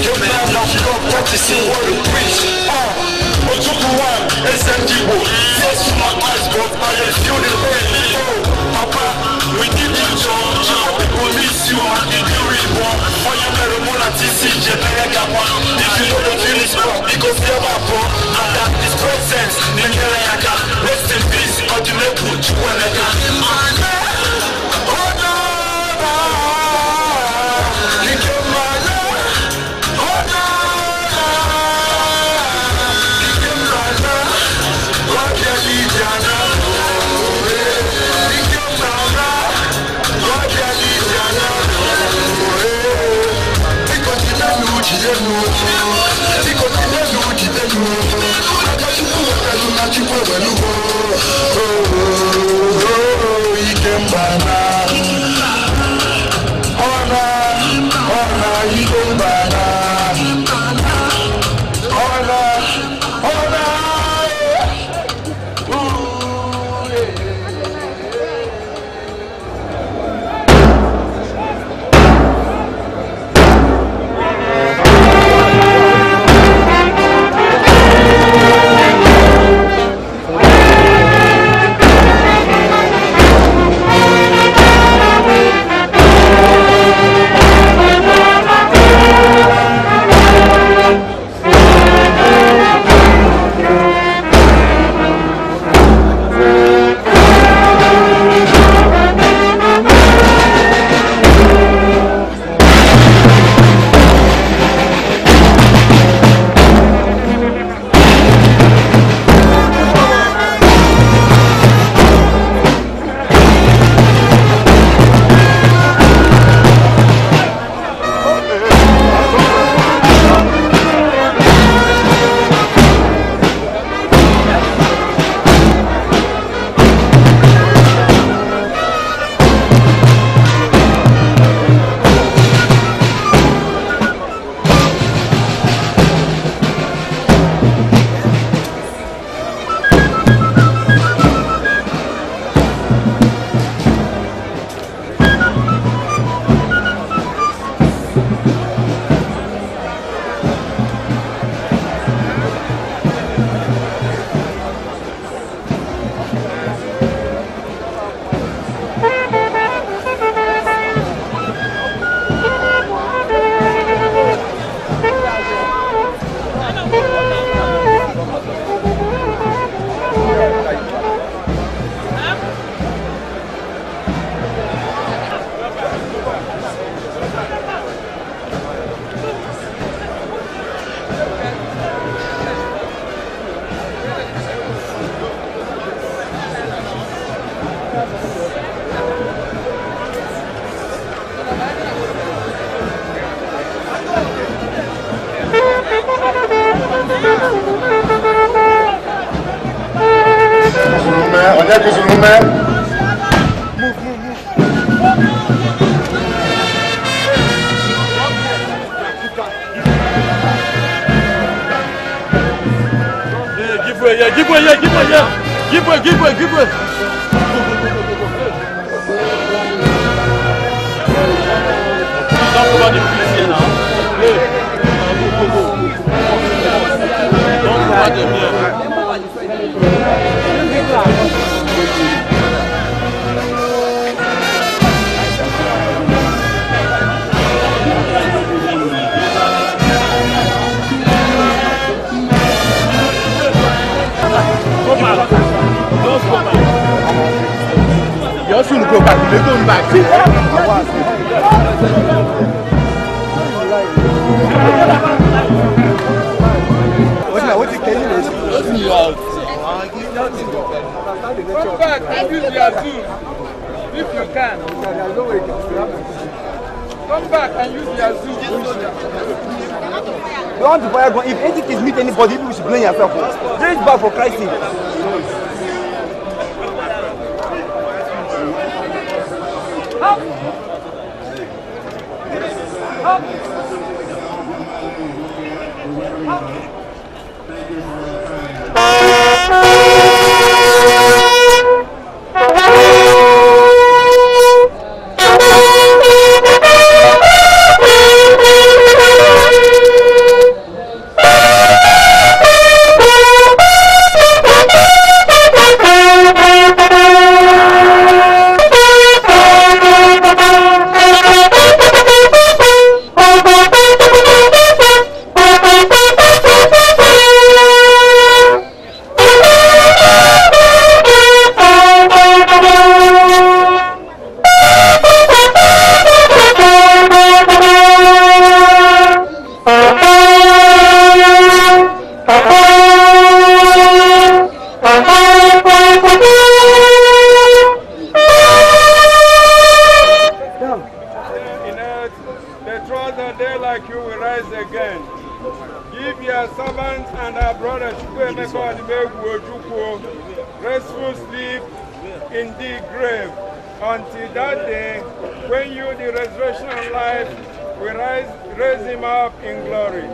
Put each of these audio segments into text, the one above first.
Your man now come practicing what you preach. Ojukwun, SMGbo. Yes, my eyes, but I feel the pain. Oh, Papa, we give you joy. People miss you and the glory one. For your Meromona TC, Emeka. If you know the feelings wrong, because they are poor. And that is presence, Nigerian. Rest in peace, Odumegwu-Ojukwu. Give way. Talk about the police here now. Don't cover them here. Go back. Don't go back. You also go back. They're going back. Come back and use your Zoom if you can. Come back and use your Zoom. You want to fire gun? If any kids meet anybody, you should blame yourself. Bring it back for Christ's sake. Up. Up. Up. restful sleep in the grave, until that day when you, the resurrection of life, will raise him up in glory.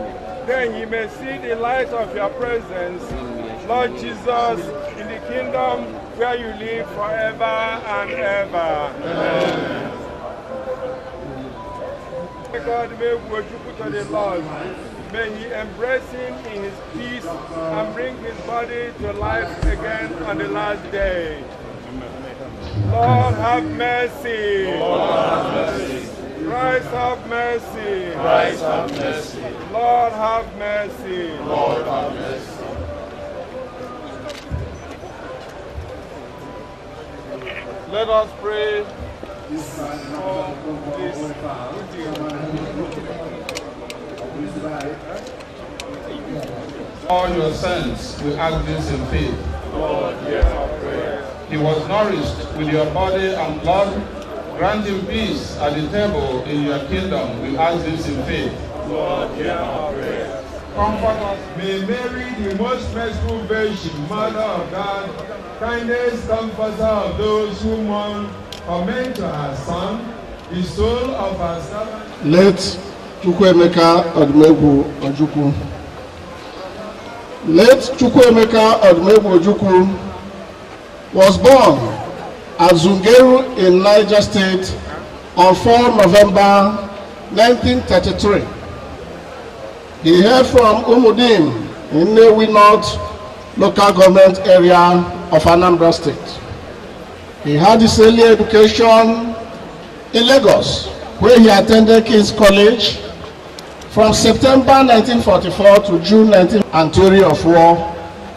Then he may see the light of your presence, Lord Jesus, in the kingdom where you live forever and ever. Amen. God may Ojukwu to the Lord. May he embrace him in his peace and bring his body to life again on the last day. Lord have mercy. Lord have mercy. Christ have mercy. Christ have mercy. Lord have mercy. Lord have mercy. Let us pray all your sins, we ask this in faith. Lord, hear our prayer. He was nourished with your body and blood. Grant him peace at the table in your kingdom. We ask this in faith. Lord, hear our prayer. Comfort us. May Mary, the most merciful Virgin, Mother of God, kindest comforter of those who mourn, commend to her Son the soul of her servant. Let Chukwuemeka Odumegwu-Ojukwu. Late Chukwuemeka Odumegwu-Ojukwu was born at Zungeru in Niger State on 4 November 1933. He hailed from Umudim in Nnewi North local government area of Anambra State. He had his early education in Lagos, where he attended King's College from September 1944 to June 19 and theory of war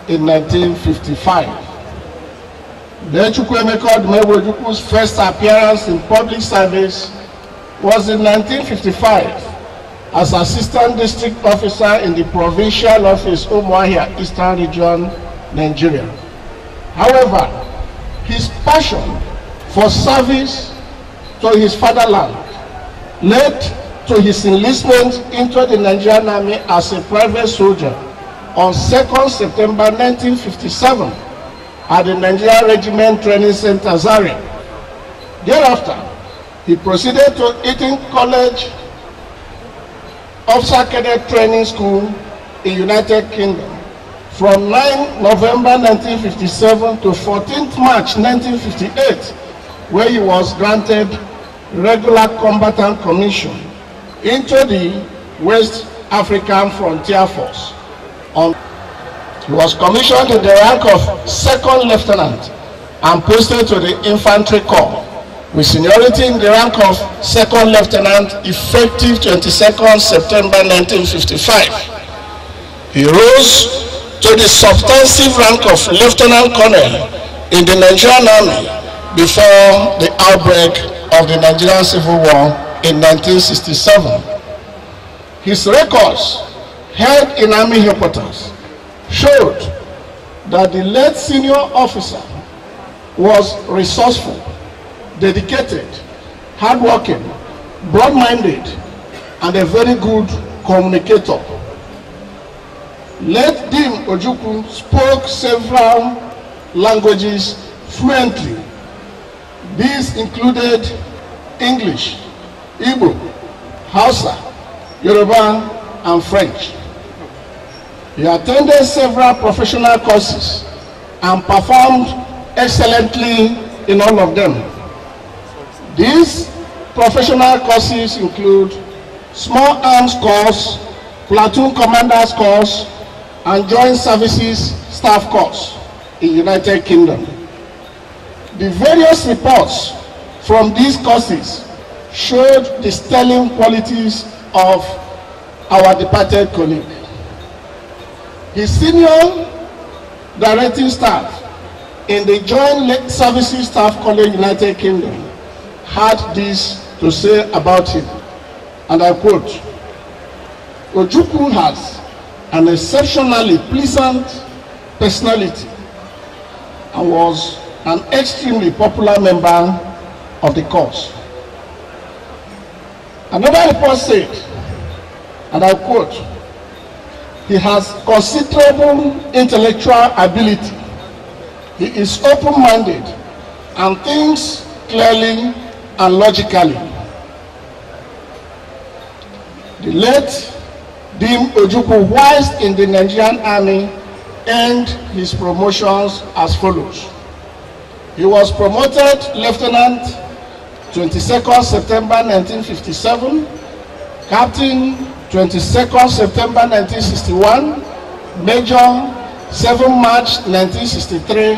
in 1955. Then Chukwuemeka Odumegwu-Ojukwu's first appearance in public service was in 1955 as Assistant District Officer in the Provincial Office, Umuahia, Eastern Region, Nigeria. However, his passion for service to his fatherland led to his enlistment into the Nigerian Army as a private soldier on 2nd September 1957 at the Nigerian Regiment Training Center, Zaria. Thereafter, he proceeded to Eton College Officer Cadet Training School in United Kingdom from 9 November 1957 to 14th March 1958, where he was granted regular combatant commission into the West African Frontier Force. He was commissioned in the rank of Second Lieutenant and posted to the Infantry Corps, with seniority in the rank of Second Lieutenant effective 22nd September 1955. He rose to the substantive rank of Lieutenant Colonel in the Nigerian Army before the outbreak of the Nigerian Civil War in 1967. His records held in Army headquarters showed that the late senior officer was resourceful, dedicated, hardworking, broad-minded, and a very good communicator. Late Dim Ojukwu spoke several languages fluently. These included English, Igbo, Hausa, Yoruba, and French. He attended several professional courses and performed excellently in all of them. These professional courses include Small Arms Course, Platoon Commanders Course, and Joint Services Staff Course in United Kingdom. The various reports from these courses showed the sterling qualities of our departed colleague. His senior directing staff in the Joint Services Staff College United Kingdom had this to say about him, and I quote, "Ojukwu has an exceptionally pleasant personality and was an extremely popular member of the course." Another report said, and I quote, "He has considerable intellectual ability He is open-minded and thinks clearly and logically. The late Dim Ojukwu, whilst in the Nigerian army, earned his promotions as follows. He was promoted Lieutenant 22nd September 1957, Captain 22nd September 1961, Major 7 March 1963,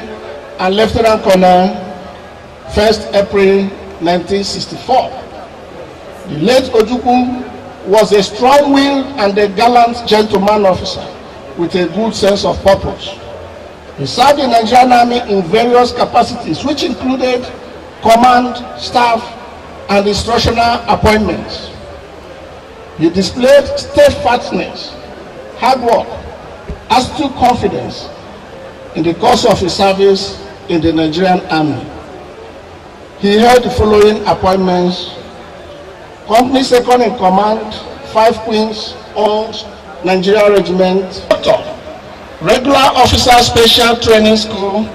and Lieutenant Colonel 1st April 1964. The late Ojukwu was a strong-willed and a gallant gentleman officer with a good sense of purpose. He served in the Nigerian Army in various capacities, which included command, staff, and instructional appointments. He displayed steadfastness, hard work, astute confidence in the course of his service in the Nigerian Army. He held the following appointments: Company Second in Command, 5 Queens, Orange, Nigerian Regiment. Regular Officer Special Training School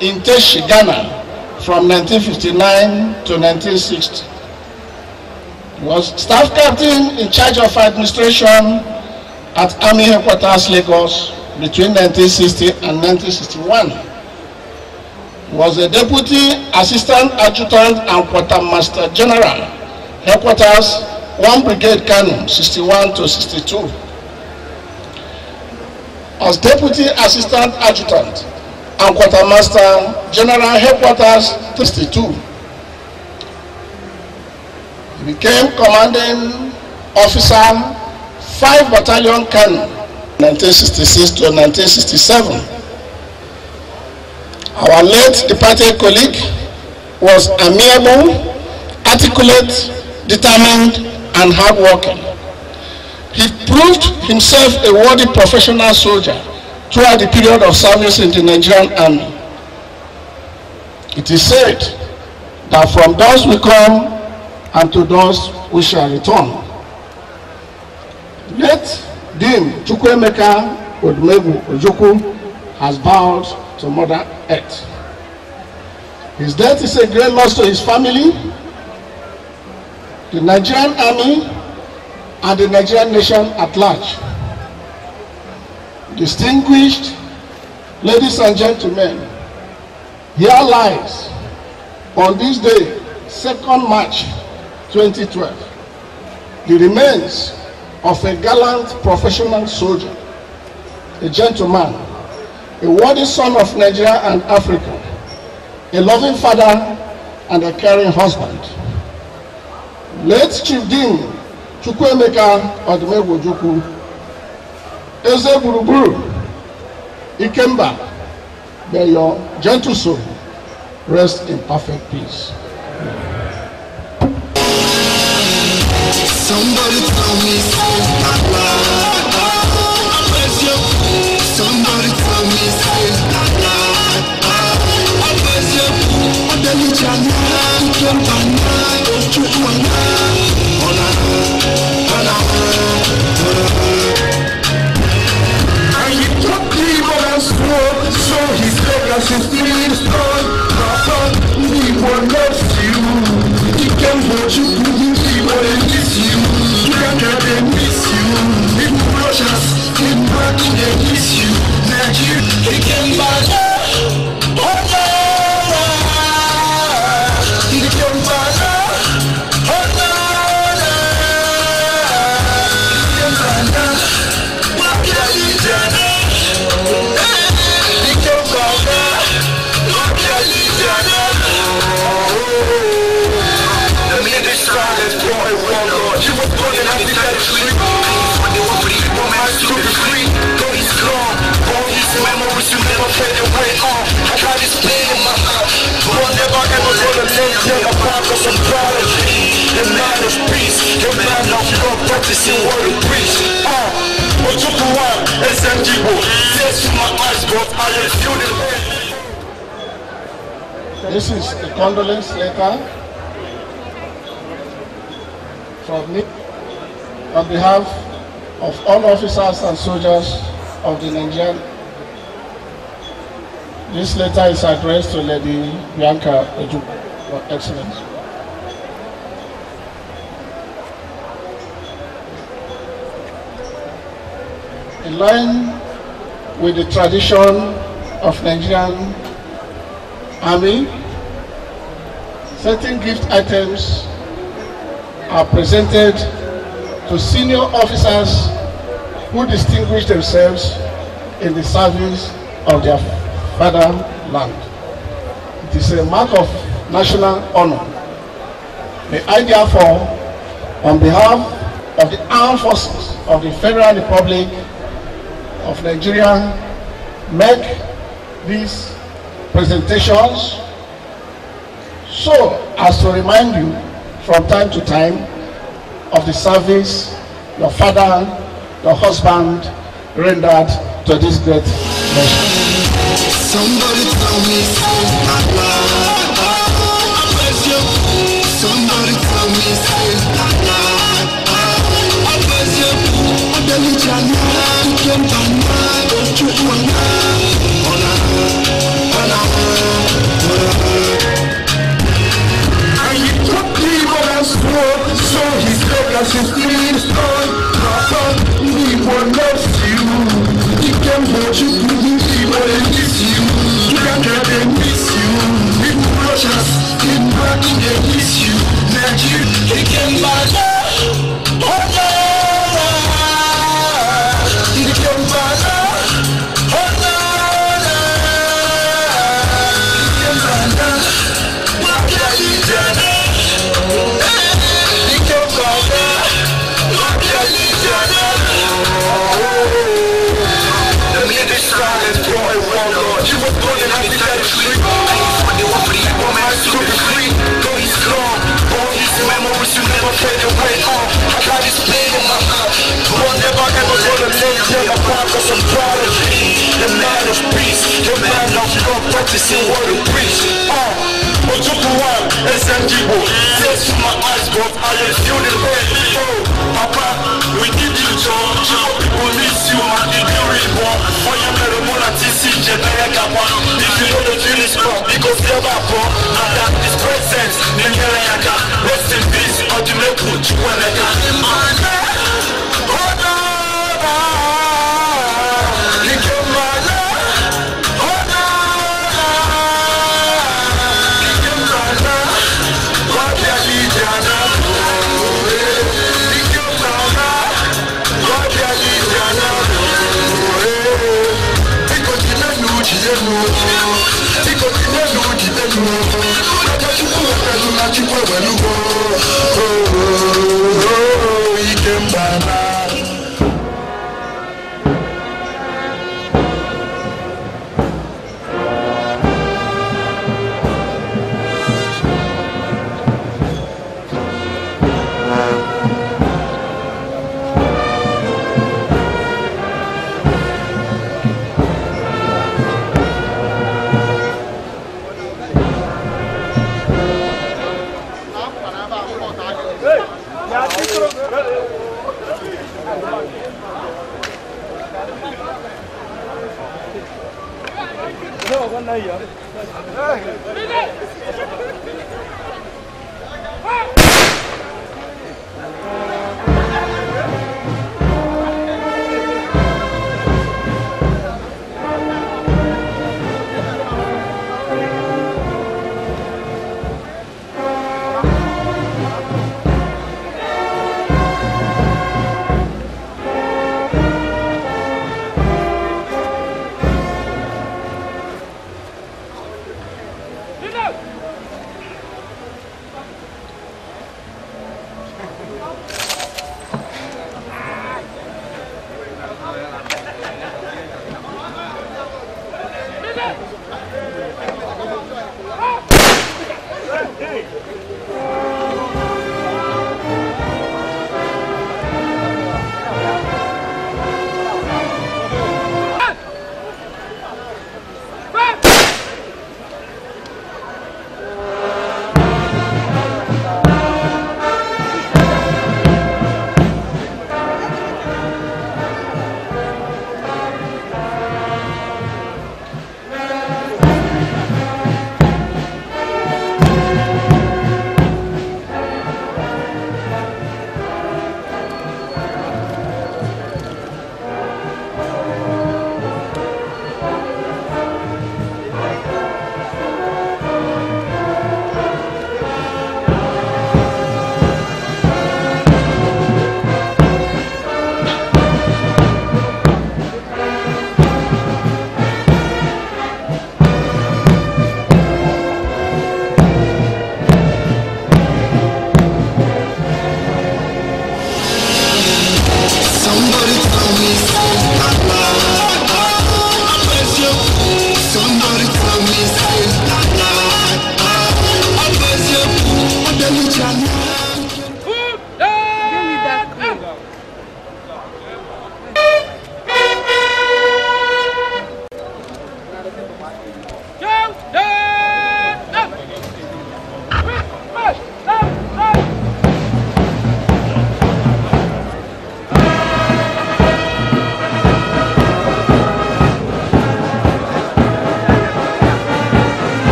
in Teshi, Ghana, from 1959 to 1960. He was Staff Captain in charge of administration at Army Headquarters, Lagos, between 1960 and 1961. He was a Deputy Assistant Adjutant and Quartermaster General, Headquarters, 1 Brigade Cannon, 61 to 62. As Deputy Assistant Adjutant and Quartermaster General, Headquarters, 62. He became Commanding Officer, 5 Battalion Cannon, 1966 to 1967. Our late departed colleague was amiable, articulate, determined, and hardworking. He proved himself a worthy professional soldier throughout the period of service in the Nigerian Army. It is said that from those we come and to those we shall return. Late Dim Chukwuemeka Odumegwu-Ojukwu has bowed to Mother Earth. His death is a great loss to his family, the Nigerian Army, and the Nigerian nation at large. Distinguished ladies and gentlemen, here lies on this day, 2nd March 2012, the remains of a gallant professional soldier, a gentleman, a worthy son of Nigeria and Africa, a loving father and a caring husband. Late Chief Dim Chukwuemeka Odumegwu-Ojukwu, Eze Buruburu, Ikemba, may your gentle soul rest in perfect peace. Somebody tell me, somebody tell so his legacy still strong. Papa, we will love you. He can watch you, he will miss you. You can get them miss you. If you rush us, in back they miss you. Nigeria, he can buy. This is a condolence letter from me on behalf of all officers and soldiers of the Nigerian This letter is addressed to Lady Bianca, Your Excellency. In line with the tradition of Nigerian Army, certain gift items are presented to senior officers who distinguish themselves in the service of their fatherland. It is a mark of national honor. May I therefore, on behalf of the Armed Forces of the Federal Republic of Nigeria, make these presentations so as to remind you from time to time of the service your father, your husband rendered to this great nation. Somebody tell me say my love. Somebody tell me say my love. I bless you. Odeli jana, kempana, Chukwuemeka. Ona. And he took the other's sword, so his legacy still strong. Papa, we will love you. He can hold you to the people and miss you. You can get them miss you. People rush us, in back they miss you. Nigeria, he can buy love. Oh no, he can buy love. Oh no, he can buy love. What can he do? He can buy love. What can he do? The minute silence, boy, warlord. You were born in Africa, street. To be free, though he's gone. All his memories will never fade away. I got his pain in my heart. But never ever gonna lay down apart, cause I'm proud of him. The man of peace, the man of God, practicing what he preach. Ojukwun, Njideka. Tears from my eyes, but I am still the way. Oh, Papa, we need you, John. People miss you, man. Did you read one? Onyekwelu, Emeka. If you know the drill is wrong, because never born. And that is presence. Nigerian. Rest in peace, Odumegwu-Ojukwu.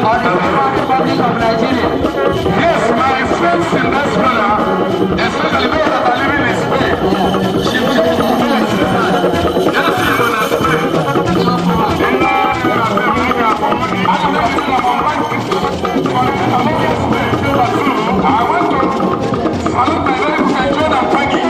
or the Republic of Nigeria? Yes, my friends in diaspora, especially those that are living in Spain. She will be yes, I want to salute my very good friend John and Peggy.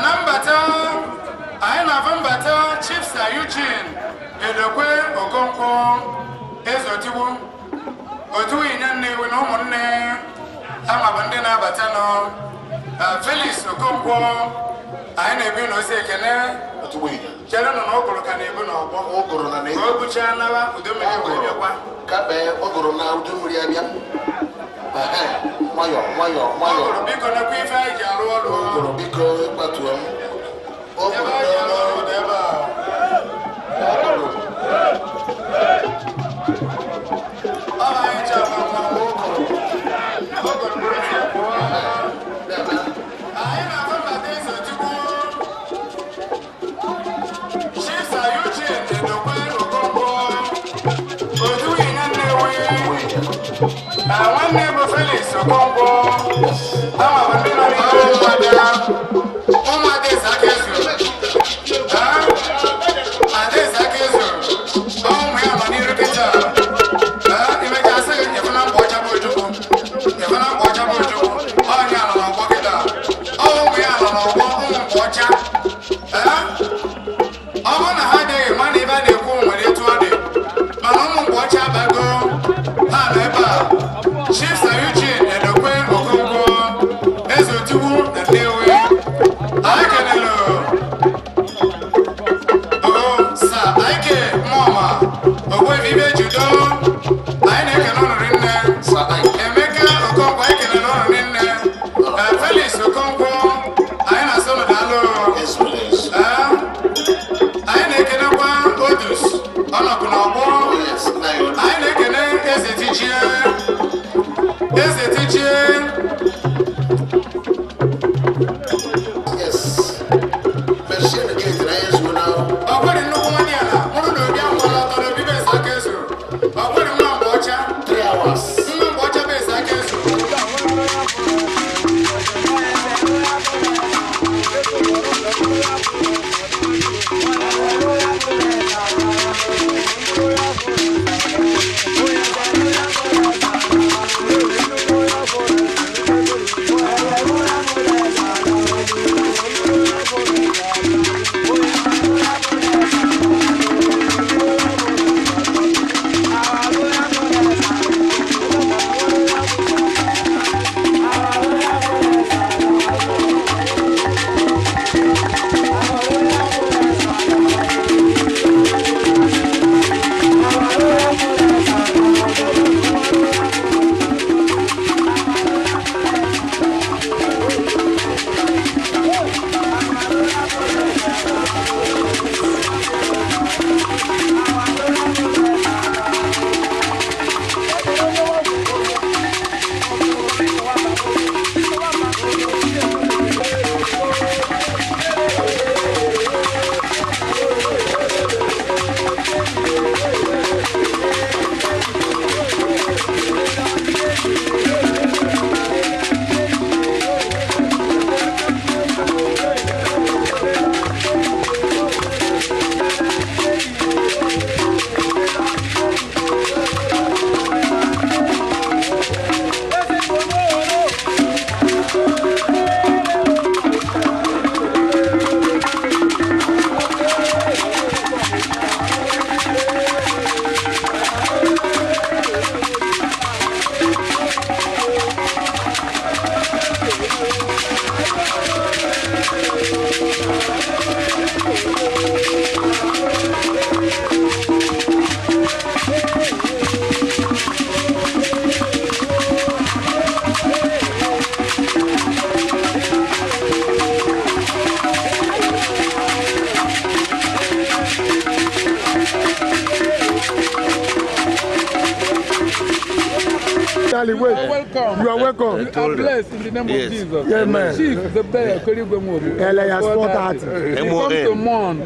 Number 2. Edokwe Okonkwo Ezotiwu Otu Inyanne we no monne ama bande na batano Felix Okonkwo ayina ebi no se kene Otuwe Chelo no okoro kan ebi no ogbo okoro na ne obucha na ba Odumegwu ebekwa kabe okoro na Odumegwu abia Mayo biko na ku ife aja aru olu okoro biko patu am okoro deba one neighbor Felix Okonkwo, our Bandino, welcome. You are welcome. You are blessed in the name of Jesus. Yeah, man. Chief, the bear, Okigbo. Come to mourn.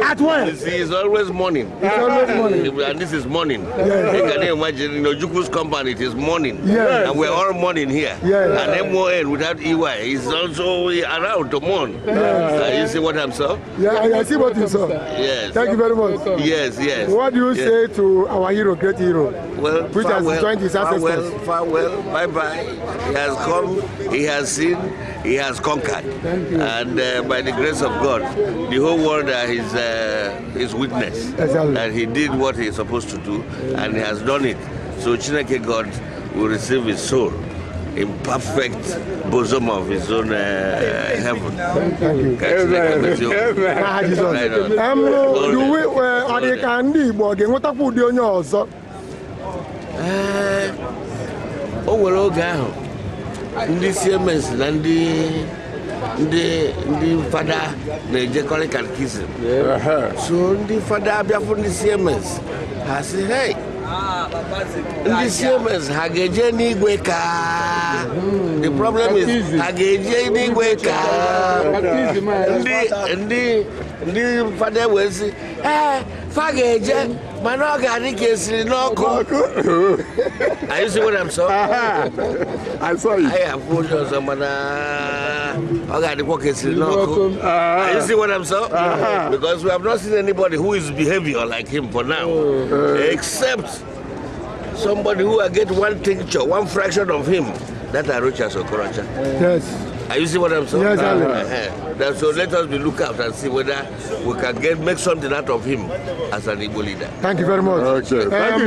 At when? It's always morning. It's always morning. And this is morning. You can imagine, in Ojukwu's company, it is morning. Yeah. And we're all morning here. Yeah. And MON without EY is also around to mourn. You see what I'm saying? Yeah, I see what you saw. Yes. Thank you very much. Yes, yes. What do you say to our hero, great hero? Well, which has joined his ancestors. Farewell, bye-bye. He has come, he has seen, he has conquered. Thank you. And by the grace of God, the whole world is his witness. Exactly. And he did what he is supposed to do, and he has done it. So Chineke God will receive his soul in perfect bosom of his own heaven. Thank you. O nwere oge ahụ ndị CMS na ndị fada na-ejekọrị catechism. So ndị fada abịafụ ndị CMS ha sị, hey, ndị CMS ha ga-eje n'igwe ka. The problem is ha ga-eje n'igwe ka. Ndị fada wee sị, fa ga-eje mana ọ ga-adị ka esiri n'ọkụ. Are you see what I'm saying? I saw it. I have told you somebody. Are you see what I'm saying? Because we have not seen anybody who is behavior like him for now, except somebody who will get one tincture, one fraction of him. That are Rochas or Koracha. Yes. Are you see what I'm saying? Yes, so let us be look out and see whether we can make something out of him as an Igbo leader. Thank you very much. Okay. Thank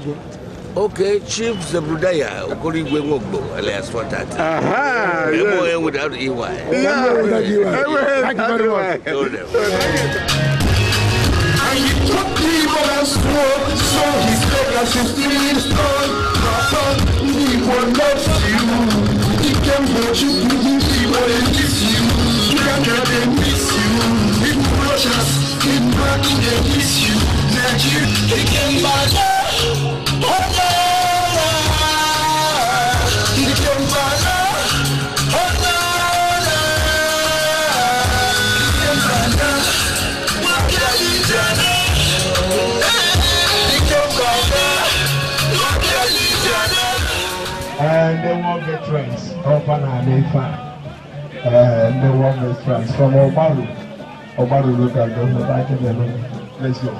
you. Okay, Chief Zebrudaya, Okigbo, alias 430. MOA without EY. Thank you very much. And he took people and swore, so his legacy still strong. Papa, he will not you. He can hold you, he will kiss you. He can get and miss you. He will rush us, he back and kiss you. Magic, he can buy he can buy and they want veterans of Ananefa, and they want veterans from Obaru local government. Let's go.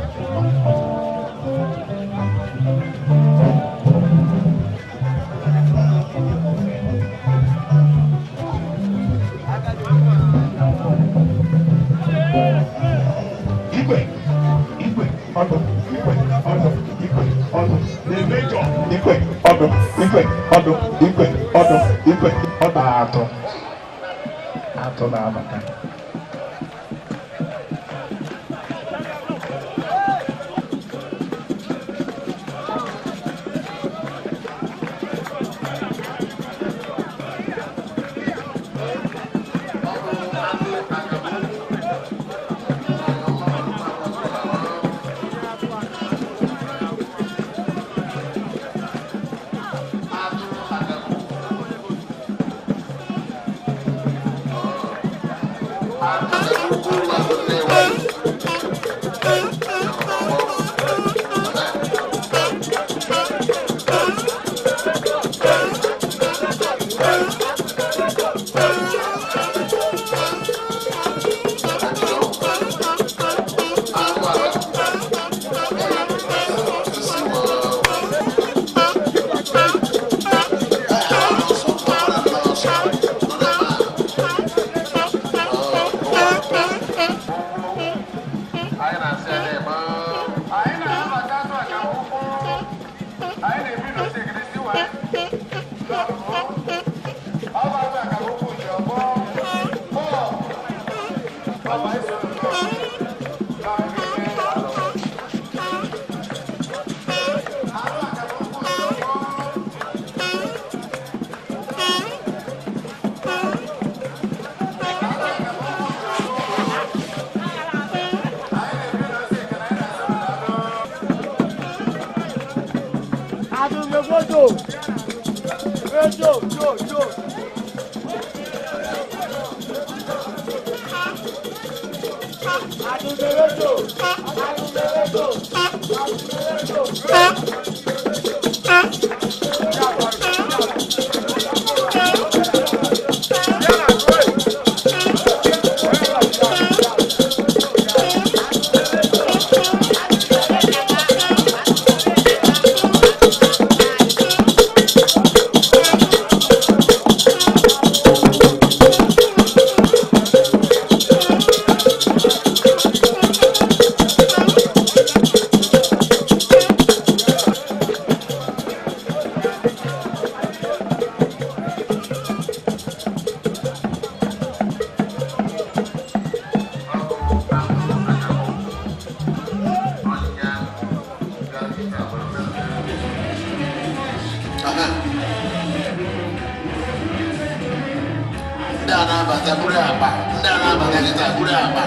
Ndị a na-abata buru akpa, ndị a na-abata kịta buru akpa.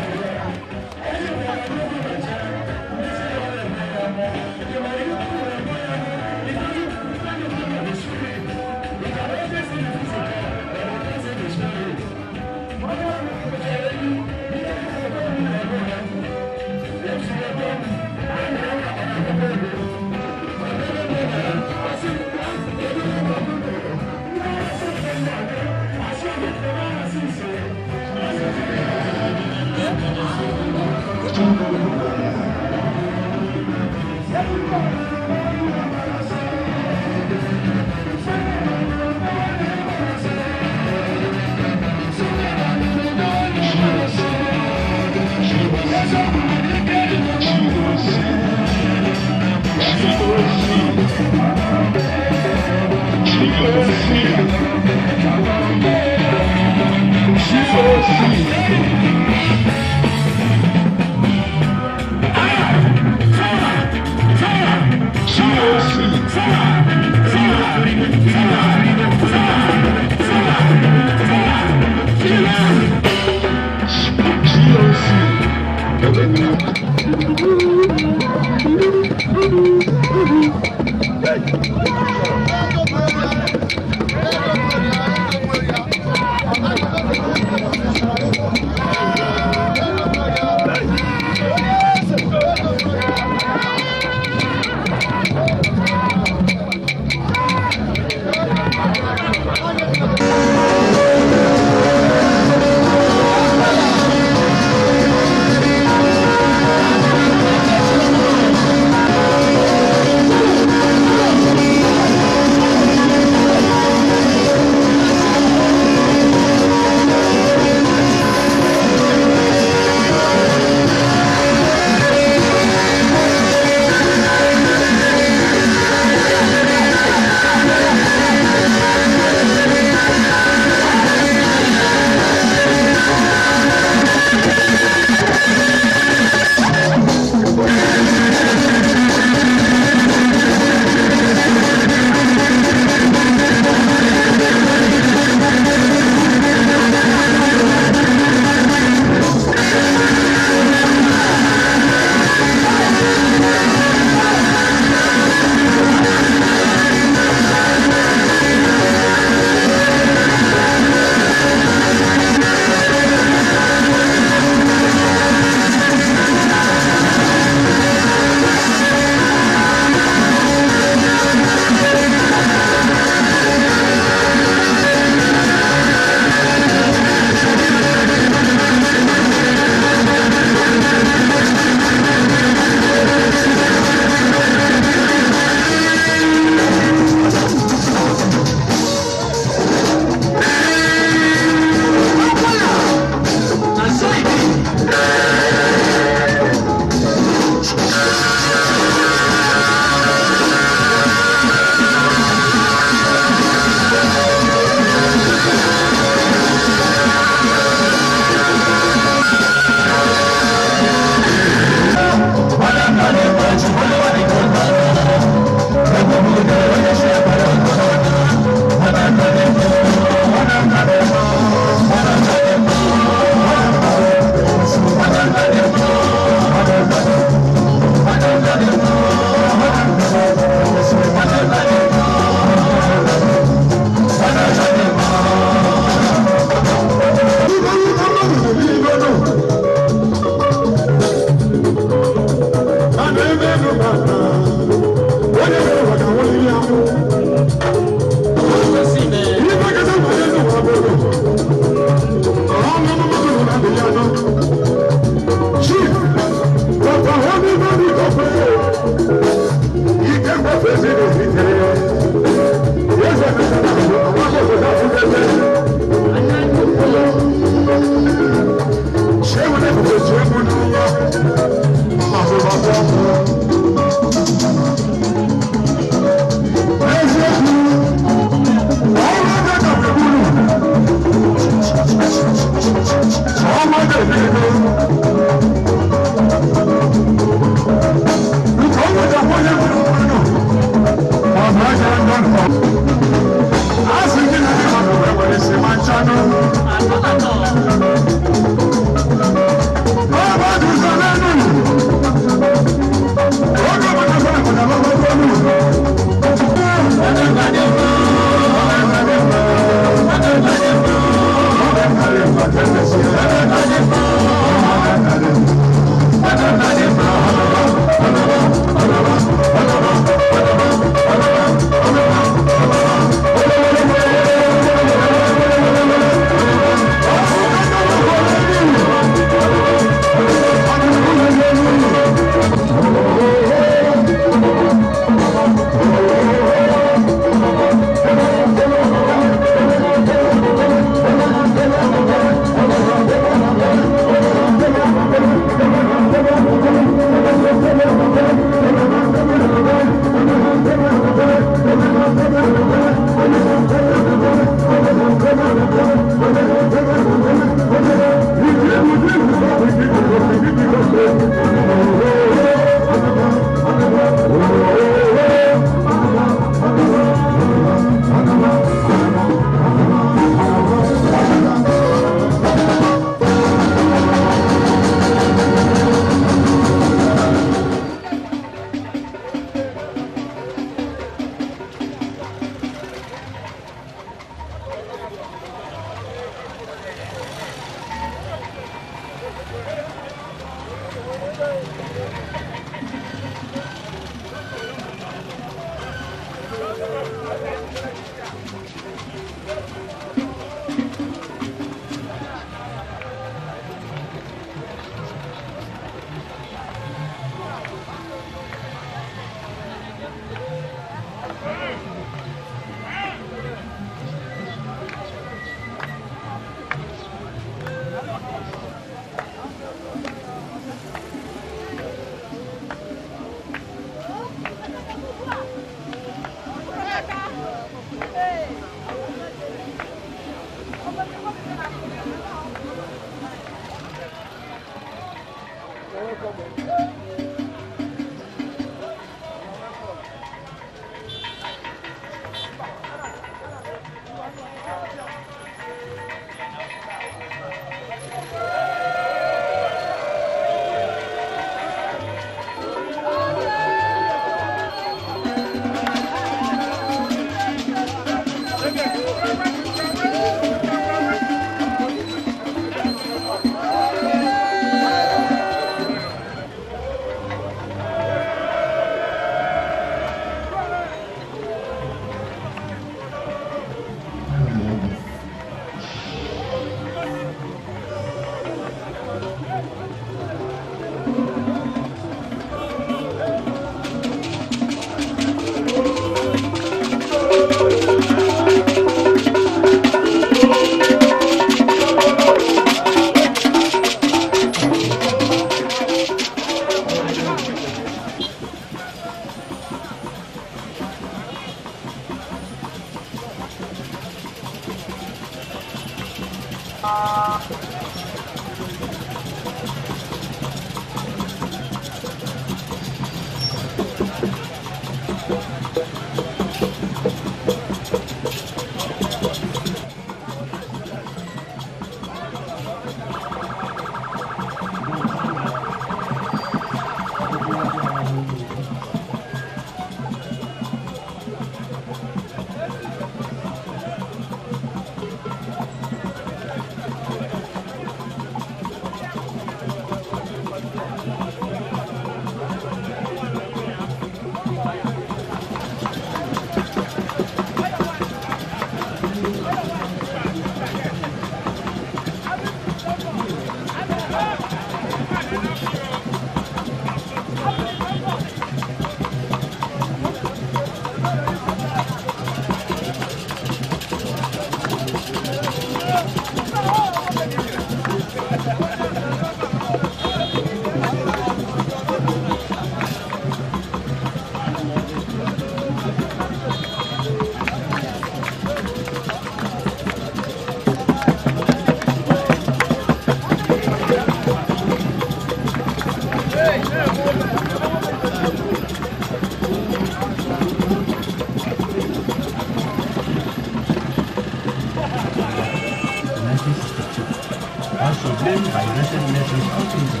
Mrs. Okigbo,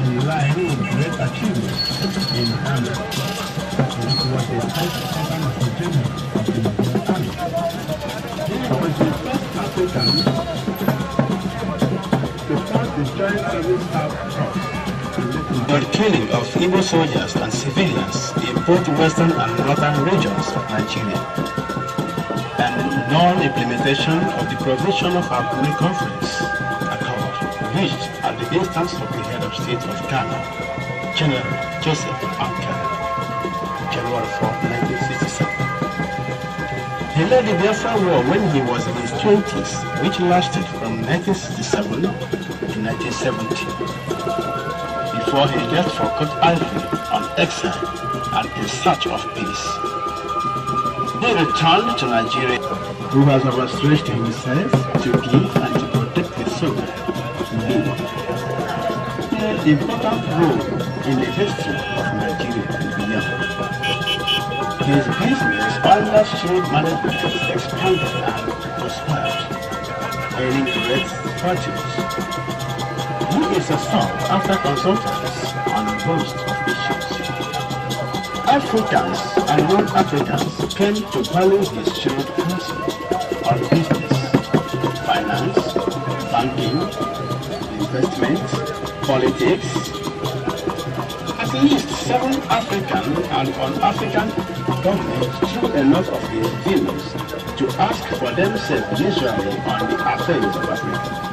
in line with great achievements in army. This was the first second of the general of the Nigerian army. He was the first African to pass the Joint Service Staff Corps. The killing of Igbo soldiers and civilians in both western and northern regions of Nigeria, and non-implementation of the provision of our conference accord reached at the instance of the head of state of Ghana, General Joseph Bianca, January 4, 1967. He led the Biafra War when he was in his 20s, which lasted from 1967 to 1970. Before he left for Cote Ivory on exile and in search of peace. He returned to Nigeria, who has overstretched himself to give and to protect his sovereign. He played an important role in the history of Nigeria and beyond. His business under shield management expanded and prospered, earning great fortunes. He is a sought after consultants on a host of issues. Africans and non-Africans came to value his shrewd counsel on business, finance, banking, investment, politics. At least 7 African and un-African governments drew a lot of his views to ask for themselves usually on the affairs of Africa.